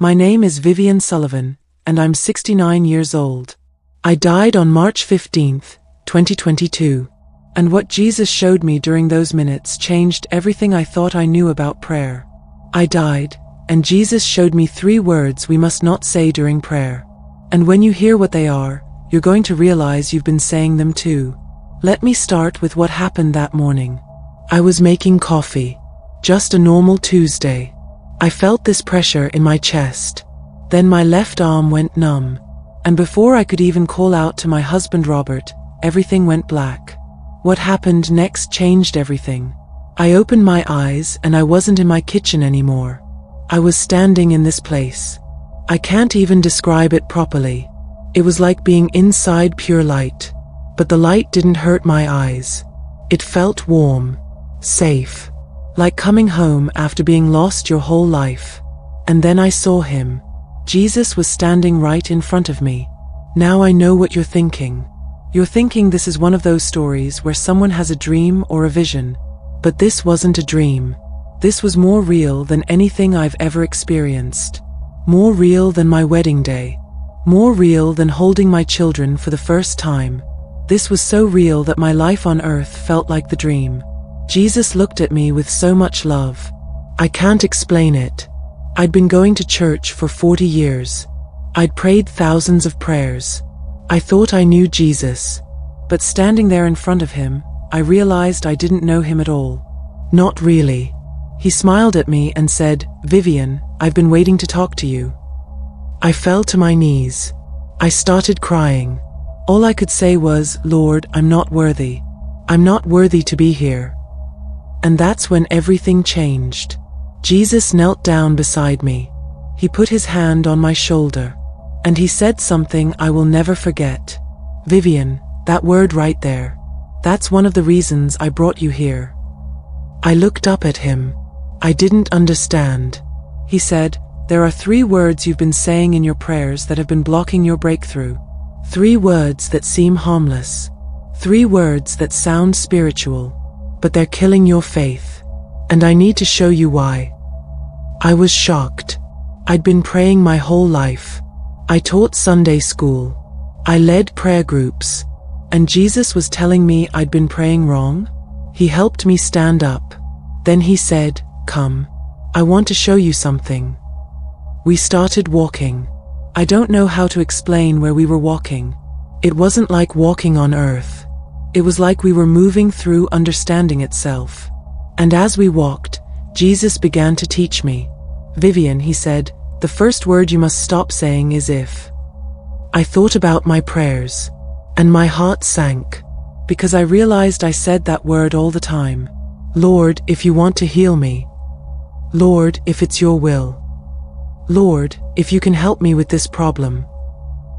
My name is Vivian Sullivan, and I'm 69 years old. I died on March 15th, 2022. And what Jesus showed me during those minutes changed everything I thought I knew about prayer. I died, and Jesus showed me 3 words we must not say during prayer. And when you hear what they are, you're going to realize you've been saying them too. Let me start with what happened that morning. I was making coffee. Just a normal Tuesday. I felt this pressure in my chest. Then my left arm went numb. And before I could even call out to my husband Robert, everything went black. What happened next changed everything. I opened my eyes and I wasn't in my kitchen anymore. I was standing in this place. I can't even describe it properly. It was like being inside pure light. But the light didn't hurt my eyes. It felt warm, safe, like coming home after being lost your whole life. And then I saw him. Jesus was standing right in front of me. Now I know what you're thinking. You're thinking this is one of those stories where someone has a dream or a vision. But this wasn't a dream. This was more real than anything I've ever experienced. More real than my wedding day. More real than holding my children for the first time. This was so real that my life on earth felt like the dream. Jesus looked at me with so much love. I can't explain it. I'd been going to church for 40 years. I'd prayed thousands of prayers. I thought I knew Jesus. But standing there in front of him, I realized I didn't know him at all. Not really. He smiled at me and said, "Vivian, I've been waiting to talk to you." I fell to my knees. I started crying. All I could say was, "Lord, I'm not worthy. I'm not worthy to be here." And that's when everything changed. Jesus knelt down beside me. He put his hand on my shoulder. And he said something I will never forget. "Vivian, that word right there. That's one of the reasons I brought you here." I looked up at him. I didn't understand. He said, "There are 3 words you've been saying in your prayers that have been blocking your breakthrough. 3 words that seem harmless. 3 words that sound spiritual. But they're killing your faith. And I need to show you why." I was shocked. I'd been praying my whole life. I taught Sunday school. I led prayer groups. And Jesus was telling me I'd been praying wrong? He helped me stand up. Then he said, "Come. I want to show you something." We started walking. I don't know how to explain where we were walking. It wasn't like walking on earth. It was like we were moving through understanding itself. And as we walked, Jesus began to teach me. "Vivian," he said, "the first word you must stop saying is if." I thought about my prayers. And my heart sank. Because I realized I said that word all the time. "Lord, if you want to heal me. Lord, if it's your will. Lord, if you can help me with this problem."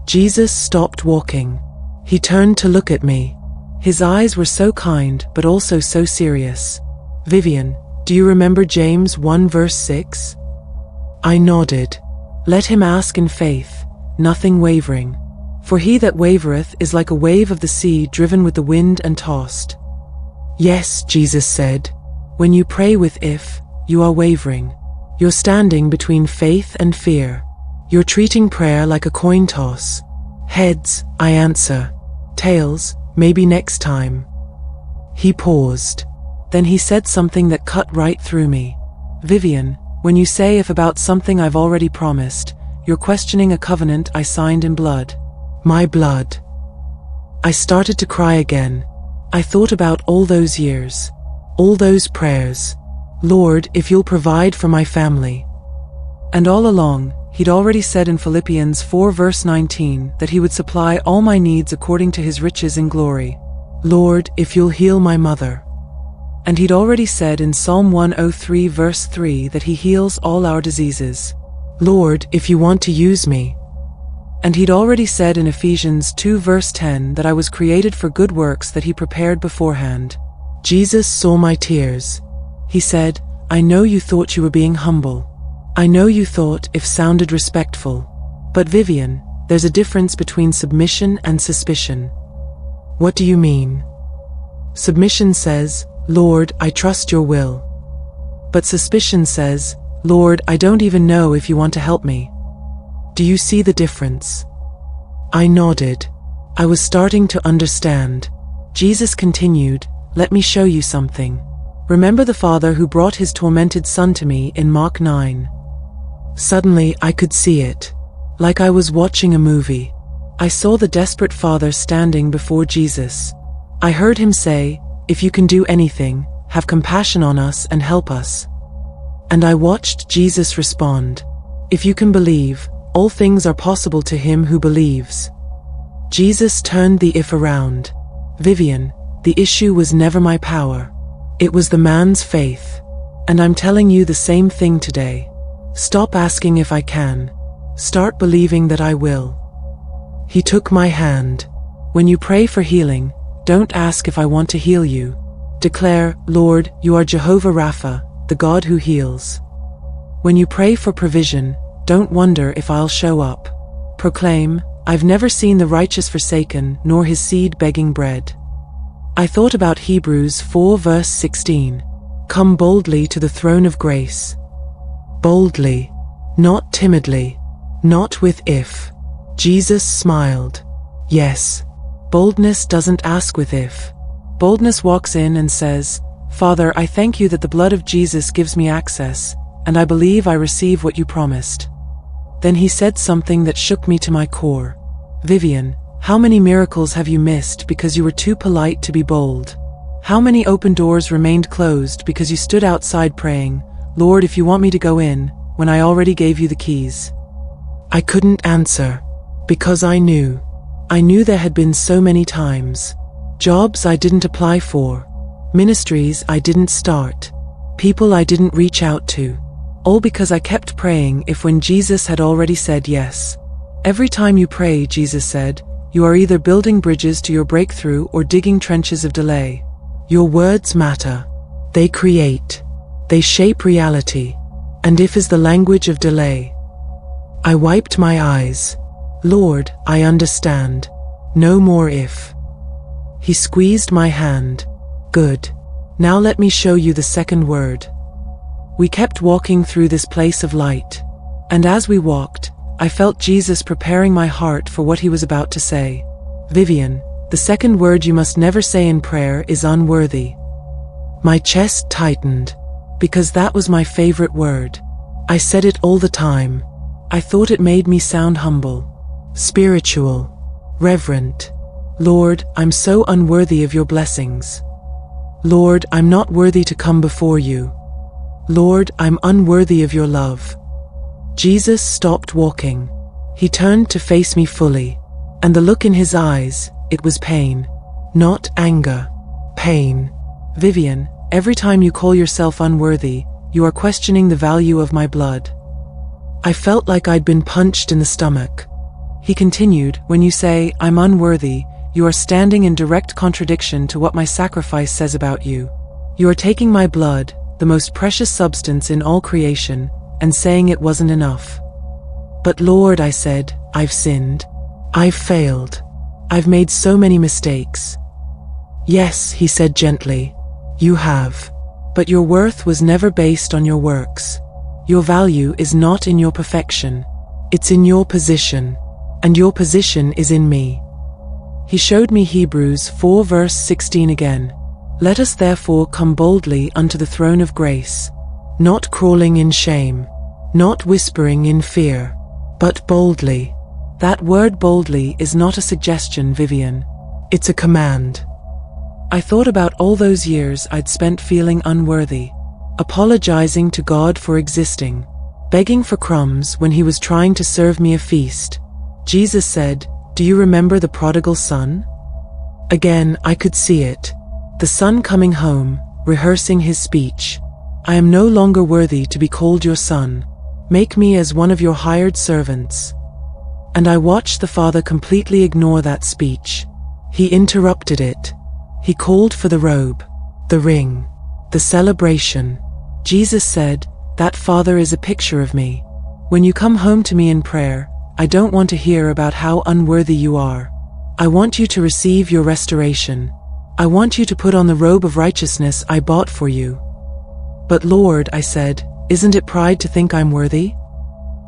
Jesus stopped walking. He turned to look at me. His eyes were so kind, but also so serious. "Vivian, do you remember James 1 verse 6? I nodded. "Let him ask in faith, nothing wavering. For he that wavereth is like a wave of the sea driven with the wind and tossed." "Yes," Jesus said. "When you pray with if, you are wavering. You're standing between faith and fear. You're treating prayer like a coin toss. Heads, I answer. Tails, maybe next time." He paused. Then he said something that cut right through me. "Vivian, when you say if about something I've already promised, you're questioning a covenant I signed in blood. My blood." I started to cry again. I thought about all those years. All those prayers. "Lord, if you'll provide for my family." And all along, he'd already said in Philippians 4 verse 19 that he would supply all my needs according to his riches in glory. "Lord, if you'll heal my mother." And he'd already said in Psalm 103 verse 3 that he heals all our diseases. "Lord, if you want to use me." And he'd already said in Ephesians 2 verse 10 that I was created for good works that he prepared beforehand. Jesus saw my tears. He said, "I know you thought you were being humble. I know you thought if sounded respectful. But Vivian, there's a difference between submission and suspicion." "What do you mean?" "Submission says, 'Lord, I trust your will.' But suspicion says, Lord, I don't even know if you want to help me. Do you see the difference? I nodded. I was starting to understand. Jesus continued, let me show you something. Remember the father who brought his tormented son to me in Mark 9. Suddenly, I could see it. Like I was watching a movie. I saw the desperate father standing before Jesus. I heard him say, if you can do anything, have compassion on us and help us. And I watched Jesus respond, if you can believe, all things are possible to him who believes. Jesus turned the if around. Vivian, the issue was never my power. It was the man's faith. And I'm telling you the same thing today. Stop asking if I can. Start believing that I will. He took my hand. When you pray for healing, don't ask if I want to heal you. Declare, Lord, you are Jehovah Rapha, the God who heals. When you pray for provision, don't wonder if I'll show up. Proclaim, I've never seen the righteous forsaken, nor his seed begging bread. I thought about Hebrews 4 verse 16. Come boldly to the throne of grace. Boldly, not timidly, not with if. Jesus smiled. Yes, boldness doesn't ask with if. Boldness walks in and says, Father, I thank you that the blood of Jesus gives me access, and I believe I receive what you promised. Then he said something that shook me to my core. Vivian, how many miracles have you missed because you were too polite to be bold? How many open doors remained closed because you stood outside praying, Lord, if you want me to go in, when I already gave you the keys? I couldn't answer. Because I knew there had been so many times. Jobs I didn't apply for. Ministries I didn't start. People I didn't reach out to. All because I kept praying if when Jesus had already said yes. Every time you pray, Jesus said, you are either building bridges to your breakthrough or digging trenches of delay. Your words matter. They create. They shape reality. And if is the language of delay. I wiped my eyes. Lord, I understand. No more if. He squeezed my hand. Good. Now let me show you the second word. We kept walking through this place of light. And as we walked, I felt Jesus preparing my heart for what he was about to say. Vivian, the second word you must never say in prayer is unworthy. My chest tightened. Because that was my favorite word. I said it all the time. I thought it made me sound humble. Spiritual. Reverent. Lord, I'm so unworthy of your blessings. Lord, I'm not worthy to come before you. Lord, I'm unworthy of your love. Jesus stopped walking. He turned to face me fully. And the look in his eyes, it was pain. Not anger. Pain. Vivian, every time you call yourself unworthy, you are questioning the value of my blood. I felt like I'd been punched in the stomach. He continued, when you say, I'm unworthy, you are standing in direct contradiction to what my sacrifice says about you. You are taking my blood, the most precious substance in all creation, and saying it wasn't enough. But Lord, I said, I've sinned. I've failed. I've made so many mistakes. Yes, he said gently, you have. But your worth was never based on your works. Your value is not in your perfection. It's in your position. And your position is in me. He showed me Hebrews 4 verse 16 again. Let us therefore come boldly unto the throne of grace, not crawling in shame, not whispering in fear, but boldly. That word boldly is not a suggestion, Vivian. It's a command. I thought about all those years I'd spent feeling unworthy, apologizing to God for existing, begging for crumbs when he was trying to serve me a feast. Jesus said, do you remember the prodigal son? Again, I could see it. The son coming home, rehearsing his speech. I am no longer worthy to be called your son. Make me as one of your hired servants. And I watched the father completely ignore that speech. He interrupted it. He called for the robe, the ring, the celebration. Jesus said, that father is a picture of me. When you come home to me in prayer, I don't want to hear about how unworthy you are. I want you to receive your restoration. I want you to put on the robe of righteousness I bought for you. But Lord, I said, Isn't it pride to think I'm worthy?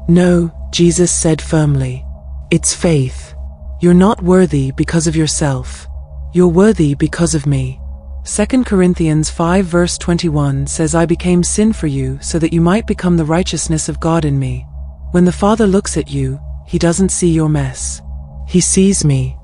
No, Jesus said firmly. It's faith. You're not worthy because of yourself. You're worthy because of me. 2 Corinthians 5 verse 21 says, I became sin for you so that you might become the righteousness of God in me. When the Father looks at you, He doesn't see your mess. He sees me.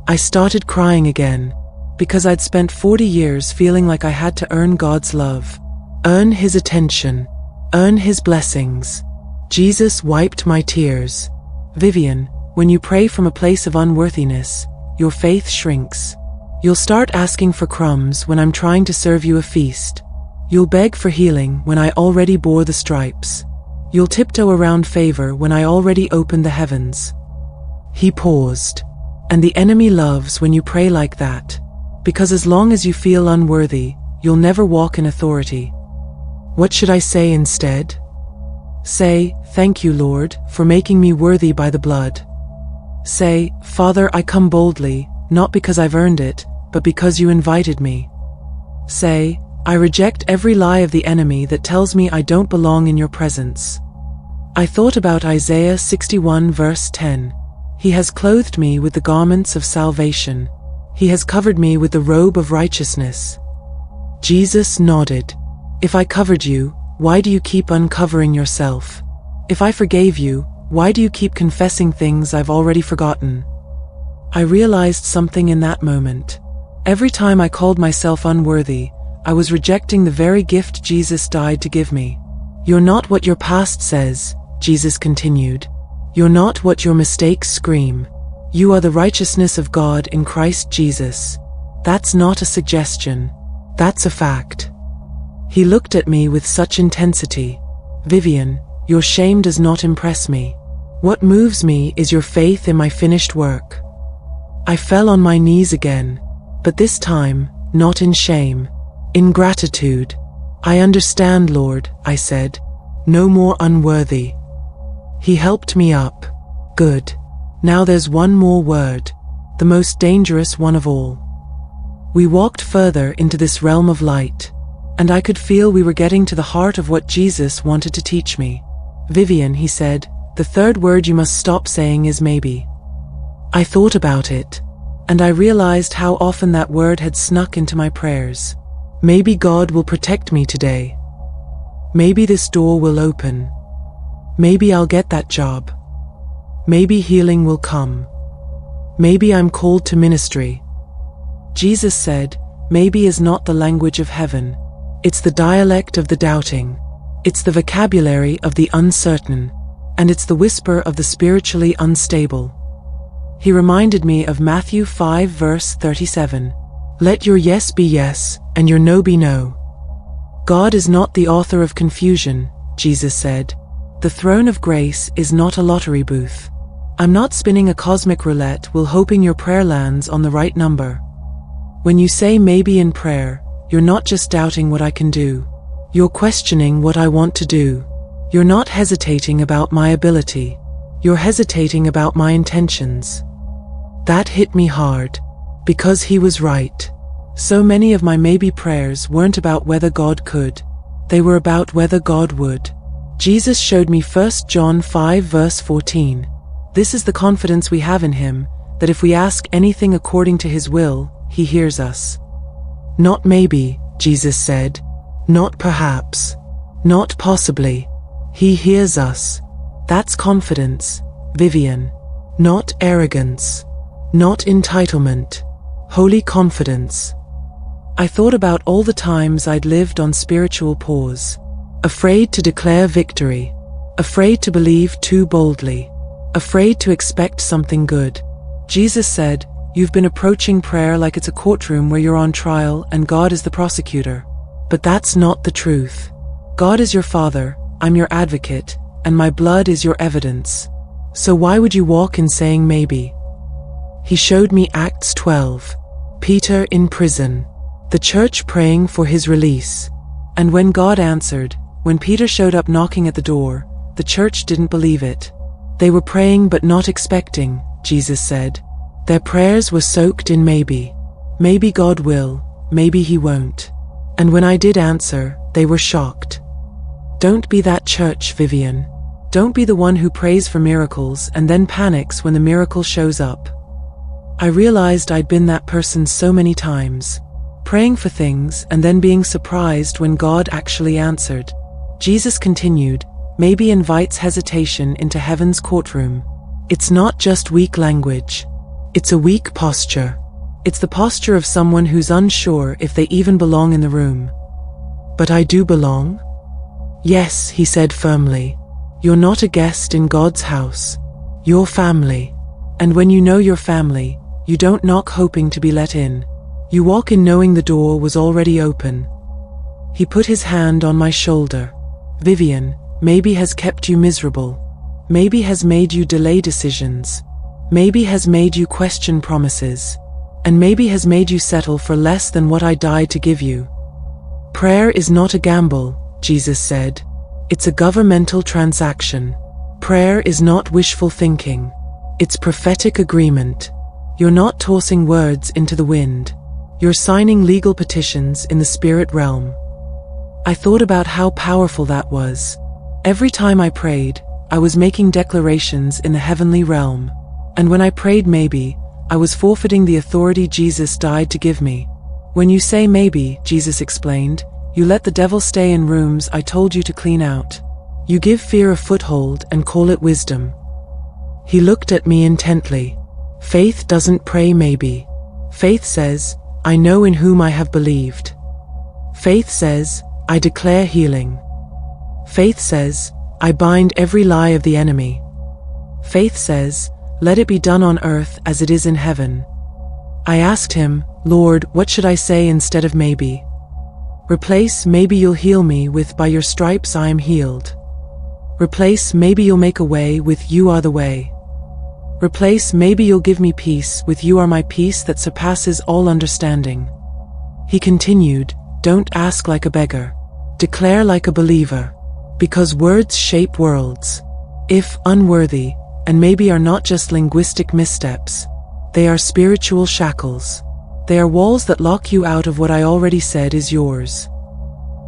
I started crying again, because I'd spent 40 years feeling like I had to earn God's love, earn His attention, earn His blessings. Jesus wiped my tears. Vivian, when you pray from a place of unworthiness, your faith shrinks. You'll start asking for crumbs when I'm trying to serve you a feast. You'll beg for healing when I already bore the stripes. You'll tiptoe around favor when I already opened the heavens. He paused. And the enemy loves when you pray like that, because as long as you feel unworthy, you'll never walk in authority. What should I say instead? Say, thank you, Lord, for making me worthy by the blood. Say, Father, I come boldly, not because I've earned it, but because you invited me. Say, I reject every lie of the enemy that tells me I don't belong in your presence. I thought about Isaiah 61 verse 10. He has clothed me with the garments of salvation. He has covered me with the robe of righteousness. Jesus nodded. If I covered you, why do you keep uncovering yourself? If I forgave you, why do you keep confessing things I've already forgotten? I realized something in that moment. Every time I called myself unworthy, I was rejecting the very gift Jesus died to give me. You're not what your past says, Jesus continued. You're not what your mistakes scream. You are the righteousness of God in Christ Jesus. That's not a suggestion. That's a fact. He looked at me with such intensity. Vivian, your shame does not impress me. What moves me is your faith in my finished work. I fell on my knees again, but this time, not in shame, in gratitude. I understand, Lord, I said. No more unworthy. He helped me up. Good. Now there's one more word, the most dangerous one of all. We walked further into this realm of light, and I could feel we were getting to the heart of what Jesus wanted to teach me. Vivian, he said, the third word you must stop saying is maybe. I thought about it, and I realized how often that word had snuck into my prayers. Maybe God will protect me today. Maybe this door will open. Maybe I'll get that job. Maybe healing will come. Maybe I'm called to ministry. Jesus said, maybe is not the language of heaven. It's the dialect of the doubting. It's the vocabulary of the uncertain. And it's the whisper of the spiritually unstable. He reminded me of Matthew 5 verse 37. Let your yes be yes, and your no be no. God is not the author of confusion, Jesus said. The throne of grace is not a lottery booth. I'm not spinning a cosmic roulette while hoping your prayer lands on the right number. When you say maybe in prayer, you're not just doubting what I can do. You're questioning what I want to do. You're not hesitating about my ability. You're hesitating about my intentions. That hit me hard, because he was right. So many of my maybe prayers weren't about whether God could. They were about whether God would. Jesus showed me 1 John 5 verse 14. This is the confidence we have in him, that if we ask anything according to his will, he hears us. Not maybe, Jesus said. Not perhaps. Not possibly. He hears us. That's confidence, Vivian. Not arrogance. Not entitlement. Holy confidence. I thought about all the times I'd lived on spiritual pause. Afraid to declare victory. Afraid to believe too boldly. Afraid to expect something good. Jesus said, you've been approaching prayer like it's a courtroom where you're on trial and God is the prosecutor. But that's not the truth. God is your Father, I'm your advocate, and my blood is your evidence. So why would you walk in saying maybe? He showed me Acts 12. Peter in prison. The church praying for his release. And when God answered, when Peter showed up knocking at the door, the church didn't believe it. They were praying but not expecting, Jesus said. Their prayers were soaked in maybe. Maybe God will, maybe he won't. And when I did answer, they were shocked. Don't be that church, Vivian. Don't be the one who prays for miracles and then panics when the miracle shows up. I realized I'd been that person so many times, praying for things and then being surprised when God actually answered. Jesus continued, maybe invites hesitation into heaven's courtroom. It's not just weak language. It's a weak posture. It's the posture of someone who's unsure if they even belong in the room. But I do belong? Yes, he said firmly. You're not a guest in God's house. You're family. And when you know you're family, you don't knock hoping to be let in. You walk in knowing the door was already open. He put his hand on my shoulder. Vivian, maybe has kept you miserable. Maybe has made you delay decisions. Maybe has made you question promises. And maybe has made you settle for less than what I died to give you. Prayer is not a gamble, Jesus said. It's a governmental transaction. Prayer is not wishful thinking. It's prophetic agreement. You're not tossing words into the wind. You're signing legal petitions in the spirit realm. I thought about how powerful that was. Every time I prayed, I was making declarations in the heavenly realm. And when I prayed maybe, I was forfeiting the authority Jesus died to give me. When you say maybe, Jesus explained, you let the devil stay in rooms I told you to clean out. You give fear a foothold and call it wisdom. He looked at me intently. Faith doesn't pray maybe. Faith says, I know in whom I have believed. Faith says, I declare healing. Faith says, I bind every lie of the enemy. Faith says, let it be done on earth as it is in heaven. I asked him, Lord, what should I say instead of maybe? Replace maybe you'll heal me with by your stripes I am healed. Replace maybe you'll make a way with you are the way. Replace maybe you'll give me peace with you are my peace that surpasses all understanding. He continued, don't ask like a beggar. Declare like a believer. Because words shape worlds. If unworthy, and maybe are not just linguistic missteps. They are spiritual shackles. They are walls that lock you out of what I already said is yours.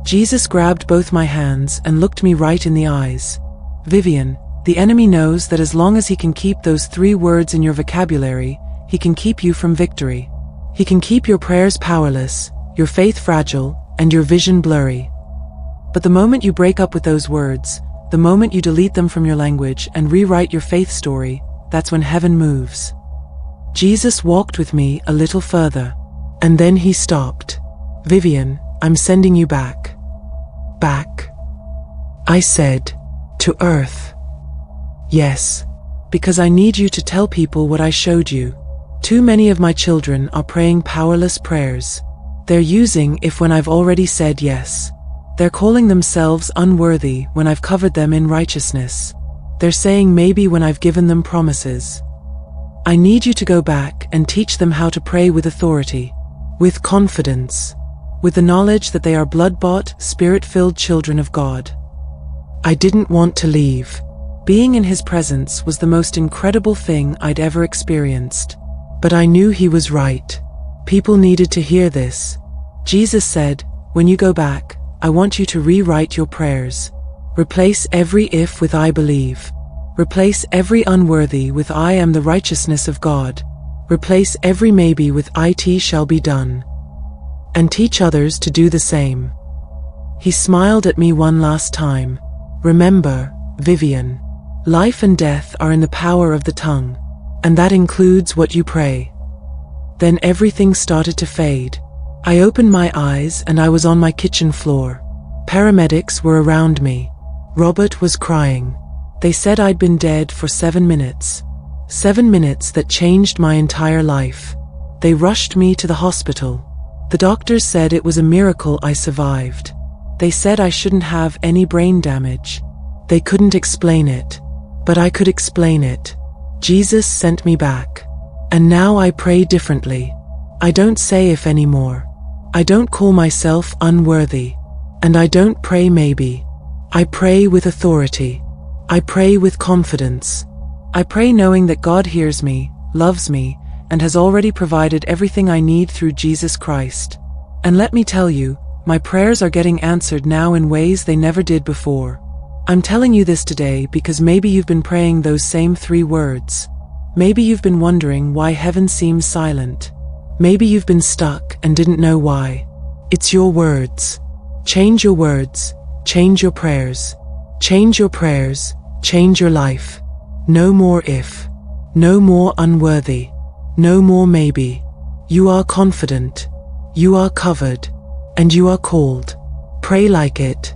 Jesus grabbed both my hands and looked me right in the eyes. Vivian, the enemy knows that as long as he can keep those 3 words in your vocabulary, he can keep you from victory. He can keep your prayers powerless, your faith fragile, and your vision blurry. But the moment you break up with those words, the moment you delete them from your language and rewrite your faith story, that's when heaven moves. Jesus walked with me a little further, and then he stopped. Vivian, I'm sending you back. Back? I said, to earth. Yes, because I need you to tell people what I showed you. Too many of my children are praying powerless prayers. They're using if when I've already said yes. They're calling themselves unworthy when I've covered them in righteousness. They're saying maybe when I've given them promises. I need you to go back and teach them how to pray with authority, with confidence, with the knowledge that they are blood-bought, spirit-filled children of God. I didn't want to leave. Being in his presence was the most incredible thing I'd ever experienced. But I knew he was right. People needed to hear this. Jesus said, when you go back, I want you to rewrite your prayers. Replace every if with I believe. Replace every unworthy with I am the righteousness of God. Replace every maybe with it shall be done. And teach others to do the same. He smiled at me one last time. Remember, Vivian, life and death are in the power of the tongue, and that includes what you pray. Then everything started to fade. I opened my eyes and I was on my kitchen floor. Paramedics were around me. Robert was crying. They said I'd been dead for 7 minutes. 7 minutes that changed my entire life. They rushed me to the hospital. The doctors said it was a miracle I survived. They said I shouldn't have any brain damage. They couldn't explain it. But I could explain it. Jesus sent me back. And now I pray differently. I don't say if anymore. I don't call myself unworthy. And I don't pray maybe. I pray with authority. I pray with confidence. I pray knowing that God hears me, loves me, and has already provided everything I need through Jesus Christ. And let me tell you, My prayers are getting answered now in ways they never did before. I'm telling you this today because maybe you've been praying those same 3 words. Maybe you've been wondering why heaven seems silent. Maybe you've been stuck and didn't know why. It's your words. Change your words. Change your prayers. Change your prayers. Change your life. No more if. No more unworthy. No more maybe. You are confident. You are covered. And you are called. Pray like it.